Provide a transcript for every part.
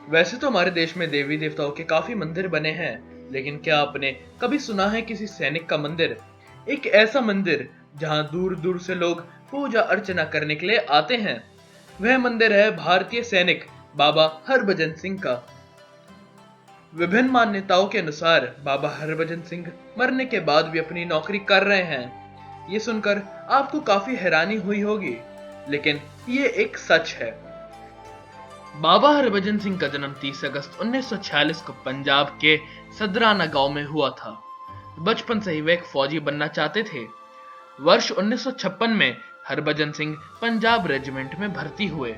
वैसे तो हमारे देश में देवी देवताओं के काफी मंदिर बने हैं, लेकिन क्या आपने कभी सुना है किसी सैनिक का मंदिर? एक ऐसा मंदिर जहां दूर दूर से लोग पूजा अर्चना करने के लिए आते हैं। वह मंदिर है भारतीय सैनिक बाबा हरभजन सिंह का। विभिन्न मान्यताओं के अनुसार बाबा हरभजन सिंह मरने के बाद भी अपनी नौकरी कर रहे हैं। ये सुनकर आपको काफी हैरानी हुई होगी, लेकिन ये एक सच है। बाबा हरभजन सिंह का जन्म 30 अगस्त 1946 को पंजाब के सदराना गांव में हुआ था। बचपन से ही वे एक फौजी बनना चाहते थे। वर्ष 1956 में हरभजन सिंह पंजाब रेजिमेंट में भर्ती हुए।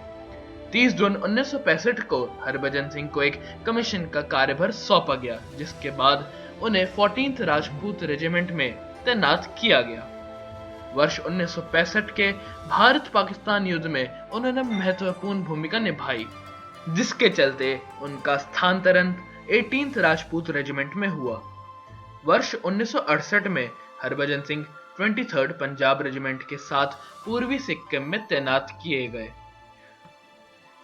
30 जून 1965 को हरभजन सिंह को एक कमीशन का कार्यभार सौंपा गया, जिसके बाद उन्हें 14th राजपूत रेजिमेंट में तैनात किया गया। वर्ष 1965 के भारत पाकिस्तान युद्ध में उन्होंने महत्वपूर्ण भूमिका निभाई, जिसके चलते उनका स्थानांतरण 18th राजपूत रेजिमेंट में हुआ। वर्ष 1968 में हरभजन सिंह 23rd पंजाब रेजिमेंट के साथ पूर्वी सिक्किम में तैनात किए गए।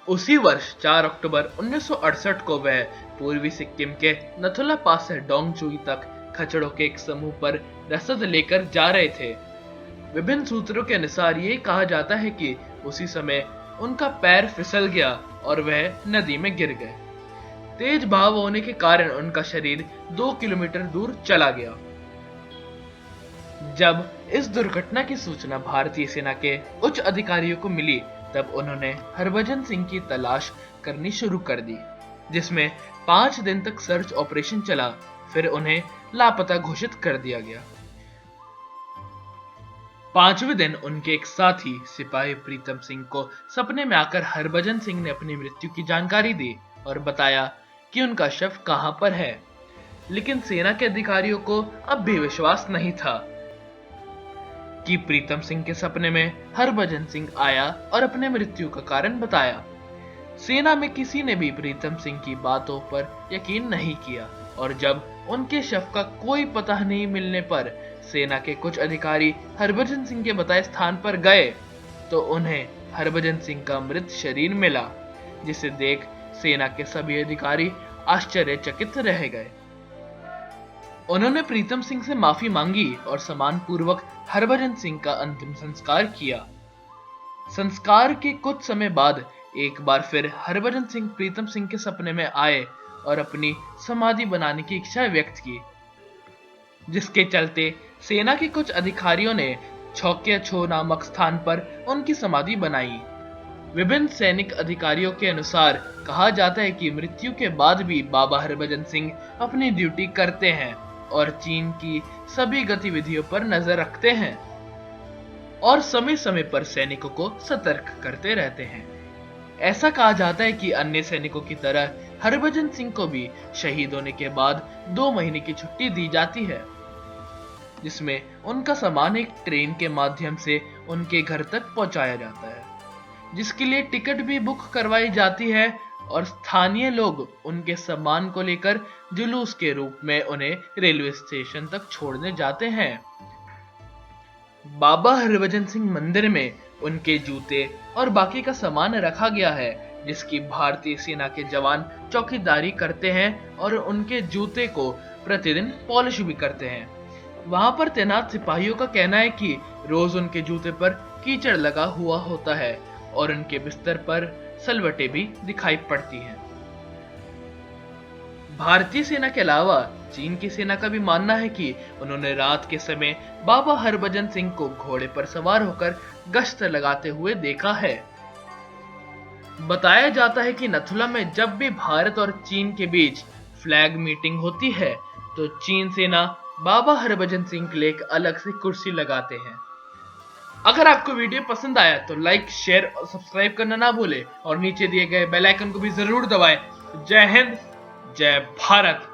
उसी वर्ष 4 अक्टूबर 1968 को वह पूर्वी सिक्किम के नथुला पास से डोंगचुई तक खच्चरों के एक समूह पर रसद लेकर जा रहे थे। विभिन्न सूत्रों के अनुसार ये कहा जाता है कि उसी समय उनका पैर फिसल गया और वह नदी में गिर गए। तेज बहाव होने के कारण उनका शरीर 2 किलोमीटर दूर चला गया। जब इस दुर्घटना की सूचना भारतीय सेना के उच्च अधिकारियों को मिली, तब उन्होंने हरभजन सिंह की तलाश करनी शुरू कर दी, जिसमें 5 दिन तक सर्च ऑपरेशन चला। फिर उन्हें लापता घोषित कर दिया गया। 5वें दिन उनके एक साथी सिपाही प्रीतम सिंह को सपने में आकर हरभजन सिंह ने अपनी मृत्यु की जानकारी दी और बताया कि उनका शव कहां पर है। लेकिन सेना के अधिकारियों को अब भी विश्वास नहीं था कि प्रीतम सिंह के सपने में हरभजन सिंह आया और अपने मृत्यु का कारण बताया। सेना में किसी ने भी प्रीतम सिंह की बातों पर यकीन नहीं किया और जब उनके शव का कोई पता नहीं मिलने पर सेना के कुछ अधिकारी हरभजन सिंह के बताए स्थान पर गए, तो उन्हें हरभजन सिंह का मृत शरीर मिला, जिसे देख सेना के सभी अधिकारी आश्चर्यचकित रह गए। उन्होंने प्रीतम सिंह से माफी मांगी और सम्मान पूर्वक हरभजन सिंह का अंतिम संस्कार किया। संस्कार के कुछ समय बाद एक बार फिर हरभजन सिंह प्रीतम सिंह के सपने में आए और अपनी समाधि बनाने की इच्छा व्यक्त की, जिसके चलते सेना के कुछ अधिकारियों ने छौकिया छो नामक स्थान पर उनकी समाधि बनाई। विभिन्न सैनिक अधिकारियों के अनुसार कहा जाता है कि मृत्यु के बाद भी बाबा हरभजन सिंह अपनी ड्यूटी करते हैं और चीन की सभी गतिविधियों पर नजर रखते हैं और समय समय पर सैनिकों को सतर्क करते रहते हैं। ऐसा कहा जाता है कि अन्य सैनिकों की तरह हरभजन सिंह को भी शहीद होने के बाद 2 महीने की छुट्टी दी जाती है, जिसमें उनका सामान एक ट्रेन के माध्यम से उनके घर तक पहुंचाया जाता है, जिसके लिए टिकट भी बुक करवाई जाती है और स्थानीय लोग उनके सामान को लेकर जुलूस के रूप में उन्हें रेलवे स्टेशन तक छोड़ने जाते हैं। बाबा हरभजन सिंह मंदिर में उनके जूते और बाकी का सामान रखा गया है, जिसकी भारतीय सेना के जवान चौकीदारी करते हैं और उनके जूते को प्रतिदिन पॉलिश भी करते हैं। वहां पर तैनात सिपाहियों का कहना है कि रोज उनके जूते पर कीचड़ लगा हुआ होता है और उनके बिस्तर पर सलवटें भी दिखाई पड़ती हैं। भारतीय सेना के अलावा चीन की सेना का भी मानना है कि उन्होंने रात के समय बाबा हरभजन सिंह को घोड़े पर सवार होकर गश्त लगाते हुए देखा है। बताया जाता है कि नथुला में जब भी भारत और चीन के बीच फ्लैग मीटिंग होती है, तो चीन सेना बाबा हरभजन सिंह के लिए एक अलग से कुर्सी लगाते हैं। अगर आपको वीडियो पसंद आया तो लाइक, शेयर और सब्सक्राइब करना ना भूले और नीचे दिए गए बेल आइकन को भी जरूर दबाएं। जय हिंद, जय भारत।